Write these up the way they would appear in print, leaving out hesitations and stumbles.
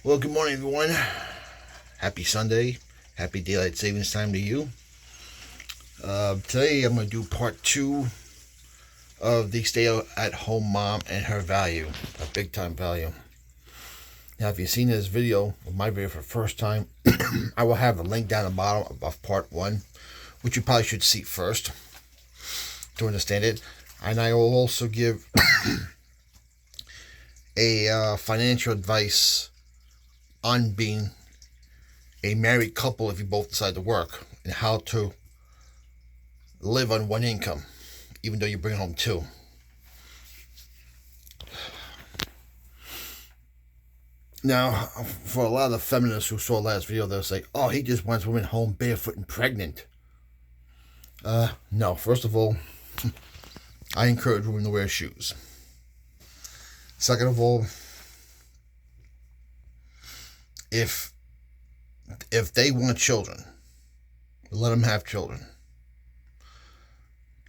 Well, good morning, everyone. Happy Sunday. Happy Daylight Savings Time to you. Today, I'm going to do part two of the stay at home mom and her value, a big time value. Now, if you've seen this video, my video for the first time, I will have a link down the bottom of part one, which you probably should see first to understand it. And I will also give a financial advice on being a married couple if you both decide to work, and how to live on one income even though you bring home two. Now, for a lot of the feminists who saw last video, they'll say, oh, he just wants women home barefoot and pregnant. No, first of all, I encourage women to wear shoes. Second of all, if they want children, let them have children.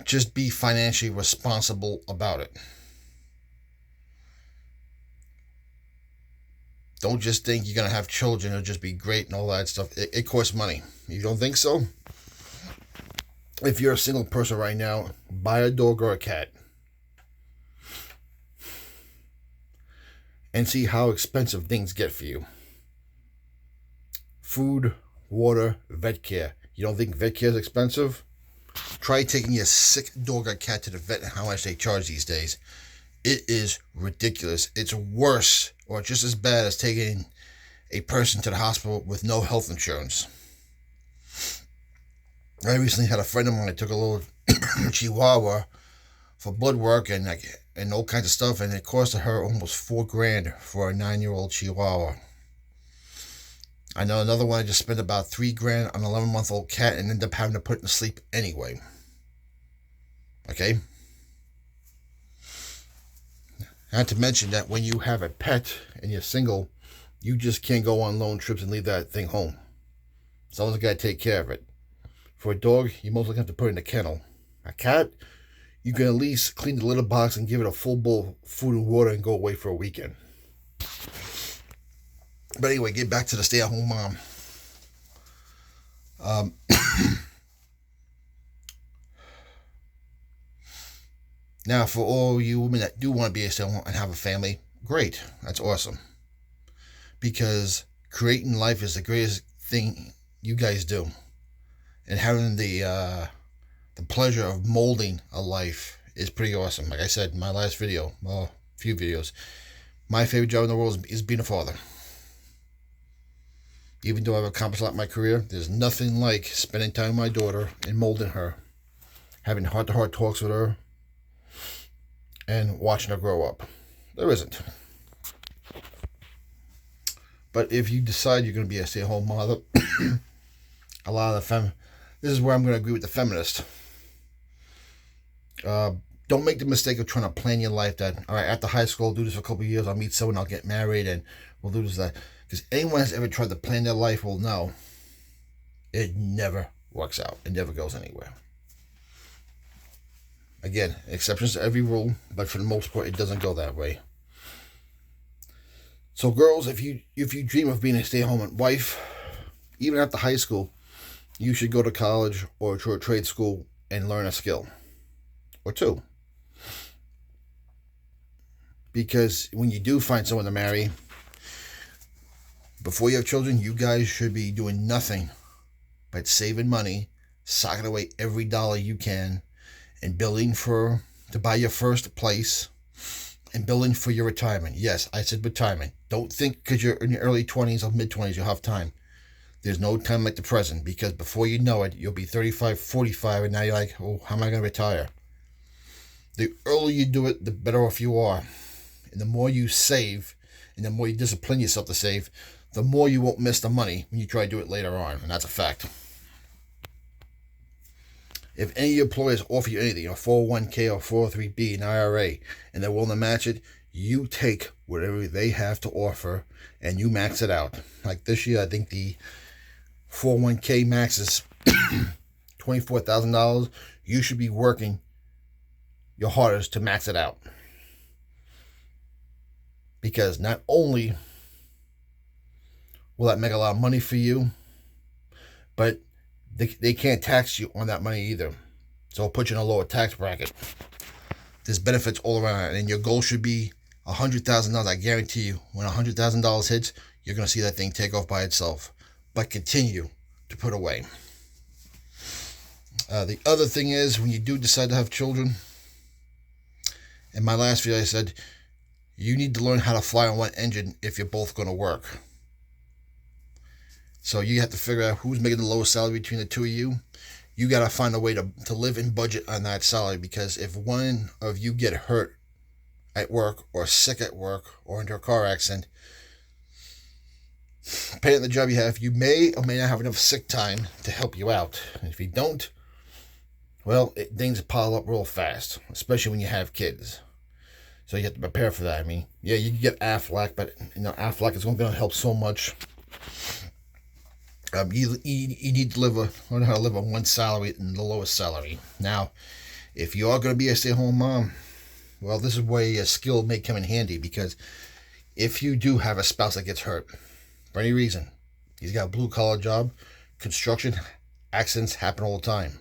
Just be financially responsible about it. Don't just think you're going to have children, it'll just be great and all that stuff. It costs money. You don't think so? If you're a single person right now, buy a dog or a cat. And see how expensive things get for you. Food, water, vet care. You don't think vet care is expensive? Try taking your sick dog or cat to the vet and how much they charge these days. It is ridiculous. It's worse or just as bad as taking a person to the hospital with no health insurance. I recently had a friend of mine that took a little Chihuahua for blood work and all kinds of stuff, and it cost her almost $4,000 for a 9-year-old Chihuahua. I know another one I just spent about $3,000 on an 11-month-old cat and ended up having to put it to sleep anyway. Okay? Not to mention that when you have a pet and you're single, you just can't go on lone trips and leave that thing home. Someone's got to take care of it. For a dog, you mostly have to put it in a kennel. A cat, you can at least clean the litter box and give it a full bowl of food and water and go away for a weekend. But anyway, get back to the stay-at-home mom. Now, for all you women that do want to be a stay-at-home and have a family, great. That's awesome. Because creating life is the greatest thing you guys do. And having the pleasure of molding a life is pretty awesome. Like I said in my last video, well, a few videos, my favorite job in the world is being a father. Even though I've accomplished a lot in my career, there's nothing like spending time with my daughter and molding her, having heart-to-heart talks with her, and watching her grow up. There isn't. But if you decide you're going to be a stay-at-home mother, a lot of this is where I'm going to agree with the feminist. Don't make the mistake of trying to plan your life that, all right, after high school, I'll do this for a couple of years, I'll meet someone, I'll get married, and we'll do this, that. Because anyone that's ever tried to plan their life will know it never works out. It never goes anywhere. Again, exceptions to every rule, but for the most part, it doesn't go that way. So, girls, if you dream of being a stay-at-home wife, even after high school, you should go to college or to a trade school and learn a skill or two. Because when you do find someone to marry, before you have children, you guys should be doing nothing but saving money, socking away every dollar you can, and building to buy your first place, and building for your retirement. Yes, I said retirement. Don't think because you're in your early 20s or mid-20s you'll have time. There's no time like the present, because before you know it, you'll be 35, 45, and now you're like, oh, how am I going to retire? The earlier you do it, the better off you are. And the more you save, and the more you discipline yourself to save, the more you won't miss the money when you try to do it later on. And that's a fact. If any of your employers offer you anything, a 401k or 403b, an IRA, and they're willing to match it, you take whatever they have to offer and you max it out. Like this year, I think the 401k max is $24,000. You should be working your hardest to max it out. Because not only Will that make a lot of money for you? But they can't tax you on that money either. So it'll put you in a lower tax bracket. There's benefits all around, and your goal should be $100,000. I guarantee you, when $100,000 hits, you're going to see that thing take off by itself. But continue to put away. The other thing is, when you do decide to have children, in my last video I said, you need to learn how to fly on one engine if you're both going to work. So you have to figure out who's making the lowest salary between the two of you. You got to find a way to live in budget on that salary, because if one of you get hurt at work or sick at work or into a car accident, depending on the job you have, you may or may not have enough sick time to help you out. And if you don't, well, things pile up real fast, especially when you have kids. So you have to prepare for that. I mean, yeah, you can get Aflac, but Aflac is going to help so much. You need to learn how to live on one salary and the lowest salary. Now, if you are going to be a stay-at-home mom, well, this is where a skill may come in handy, because if you do have a spouse that gets hurt for any reason, he's got a blue-collar job, construction accidents happen all the time.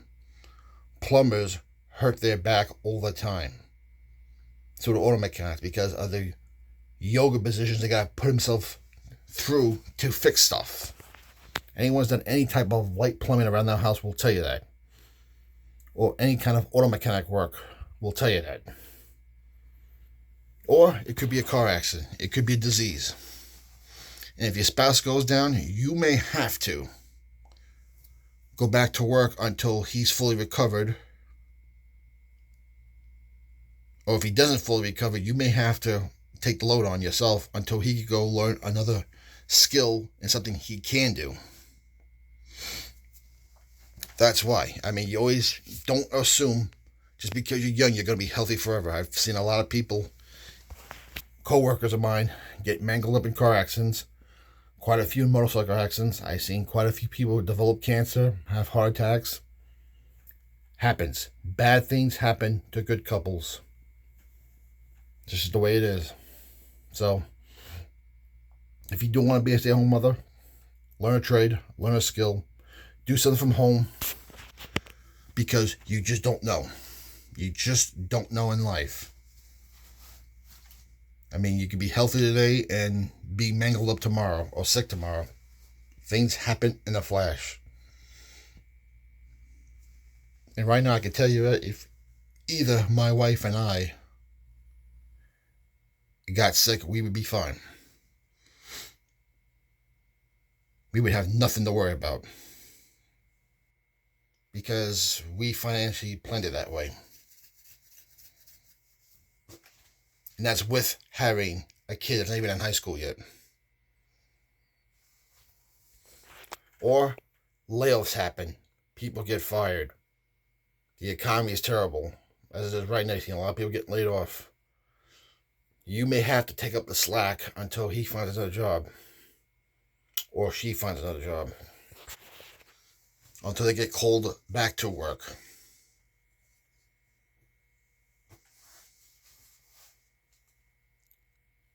Plumbers hurt their back all the time. So do auto mechanics, because of the yoga positions they got to put himself through to fix stuff. Anyone's done any type of light plumbing around their house will tell you that. Or any kind of auto mechanic work will tell you that. Or it could be a car accident. It could be a disease. And if your spouse goes down, you may have to go back to work until he's fully recovered. Or if he doesn't fully recover, you may have to take the load on yourself until he can go learn another skill and something he can do. That's why. I mean, you always don't assume just because you're young, you're going to be healthy forever. I've seen a lot of people, co-workers of mine, get mangled up in car accidents. Quite a few motorcycle accidents. I've seen quite a few people develop cancer, have heart attacks. Happens. Bad things happen to good couples. This is the way it is. So, if you do want to be a stay-at-home mother, learn a trade, learn a skill, do something from home, because you just don't know. You just don't know in life. I mean, you could be healthy today and be mangled up tomorrow or sick tomorrow. Things happen in a flash. And right now I can tell you that if either my wife and I got sick, we would be fine. We would have nothing to worry about, because we financially planned it that way. And that's with having a kid that's not even in high school yet. Or layoffs happen. People get fired. The economy is terrible. As it is right now, you see a lot of people getting laid off. You may have to take up the slack until he finds another job. Or she finds another job. Until they get called back to work.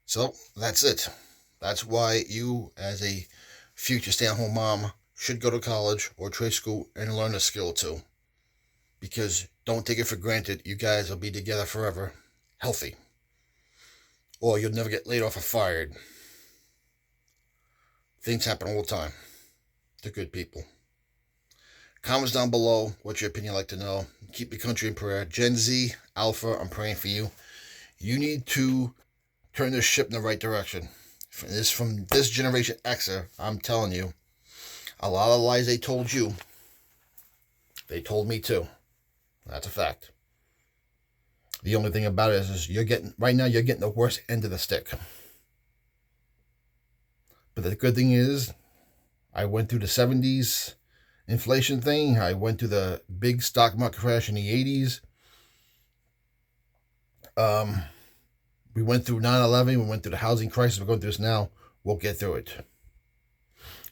So, that's it. That's why you, as a future stay-at-home mom, should go to college or trade school and learn a skill too. Because don't take it for granted you guys will be together forever, healthy. Or you'll never get laid off or fired. Things happen all the time to good people. Comments down below. What's your opinion? I'd like to know. Keep the country in prayer. Gen Z, Alpha, I'm praying for you. You need to turn this ship in the right direction. From this generation Xer, I'm telling you, a lot of lies they told you, they told me too. That's a fact. The only thing about it is you're getting the worst end of the stick. But the good thing is, I went through the 70s inflation thing. I went through the big stock market crash in the 80s. We went through 9/11. We went through the housing crisis. We're going through this now. We'll get through it.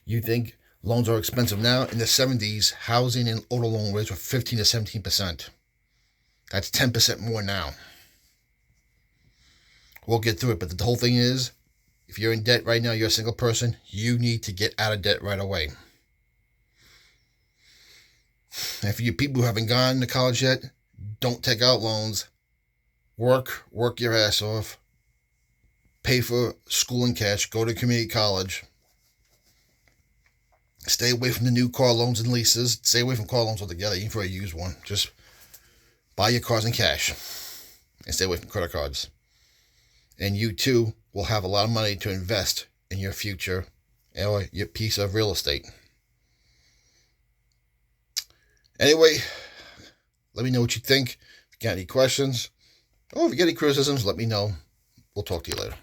You think loans are expensive now? In the 70s, housing and auto loan rates were 15 to 17%. That's 10% more now. We'll get through it. But the whole thing is, If you're in debt right now, you're a single person, you need to get out of debt right away. And for you people who haven't gone to college yet, don't take out loans. Work your ass off. Pay for school in cash. Go to community college. Stay away from the new car loans and leases. Stay away from car loans altogether, even for a used one. Just buy your cars in cash and stay away from credit cards. And you too will have a lot of money to invest in your future or your piece of real estate. Anyway, let me know what you think. If you got any questions or if you got any criticisms, let me know. We'll talk to you later.